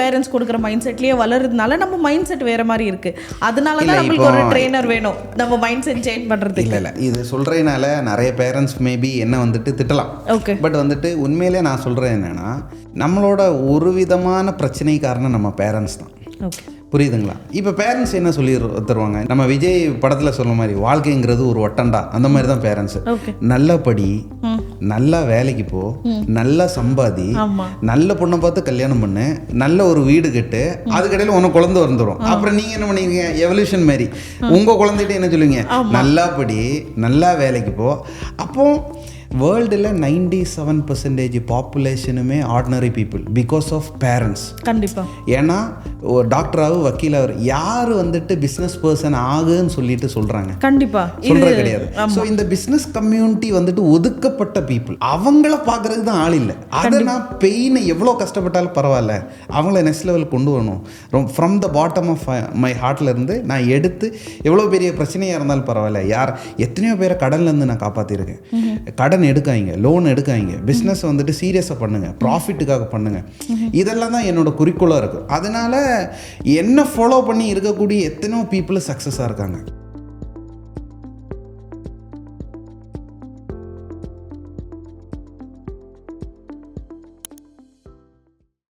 Parents கொடுக்குற mind செட்லேயே வளருதுனால நம்ம mind set வேறு மாதிரி இருக்குது. அதனால தான் நம்மளுக்கு ஒரு ட்ரெயினர் வேணும் நம்ம மைண்ட் செட் சேஞ்ச் பண்ணுறது. இல்லை இது சொல்கிறதுனால நிறைய பேரண்ட்ஸ் மேபி என்ன வந்துட்டு திட்டலாம். ஓகே. பட் வந்துட்டு உண்மையிலே நான் சொல்கிறேன் என்னென்னா, நம்மளோட ஒரு விதமான பிரச்சனை காரணம் நம்ம பேரண்ட்ஸ் தான். ஓகே, புரியுதுங்களா? இப்போ பேரண்ட்ஸ் என்ன சொல்லி தருவாங்க, நம்ம விஜய் படத்தில் சொல்ல மாதிரி வாழ்க்கைங்கிறது ஒரு ஒட்டண்டா, அந்த மாதிரி தான் பேரண்ட்ஸ். நல்ல படி, நல்லா வேலைக்கு போ, நல்லா சம்பாதி, நல்ல பொண்ணை பார்த்து கல்யாணம் பண்ணு, நல்ல ஒரு வீடு கட்டு, அதுக்கடையில் உனக்கு குழந்தை வந்துடும். அப்புறம் நீங்கள் என்ன பண்ணுவீங்க, எவல்யூஷன் மாதிரி உங்கள் குழந்தைகிட்ட என்ன சொல்லுவீங்க, நல்லா படி, நல்லா வேலைக்கு போ. அப்போ வேர்ல்டில் 97% பாப்புலேஷனுமே ordinary people because of parents. கண்டிப்பாக. ஏன்னா ஒரு டாக்டராக வக்கீலாக யார் வந்துட்டு பிஸ்னஸ் பர்சன் ஆகுன்னு சொல்லிட்டு சொல்கிறாங்க? கண்டிப்பாக சொல்கிறது கிடையாது. ஸோ இந்த பிஸ்னஸ் கம்யூனிட்டி வந்துட்டு ஒதுக்கப்பட்ட பீப்புள், அவங்கள பார்க்குறதுக்கு தான் ஆள் இல்லை. அதை நான் பெயினை எவ்வளோ கஷ்டப்பட்டாலும் பரவாயில்ல, அவங்கள நெக்ஸ்ட் லெவல் கொண்டு வரணும். From the bottom of my ஹார்ட்லேருந்து நான் எடுத்து எவ்வளோ பெரிய பிரச்சனையாக இருந்தாலும் பரவாயில்ல, எத்தனையோ பேரை கடன்லேருந்து நான் காப்பாற்றிருக்கேன். கடன் எடுக்காங்க, லோன் எடுக்காங்க, பிஸ்னஸ் வந்துட்டு சீரியஸாக பண்ணுங்க, ப்ராஃபிட்டுக்காக பண்ணுங்க. இதெல்லாம் தான் என்னோட குறிக்கோளாக இருக்குது. அதனால என்ன ஃபாலோ பண்ணி இருக்கக்கூடிய எத்தனையோ பீப்புள் சக்ஸஸாக இருக்காங்க.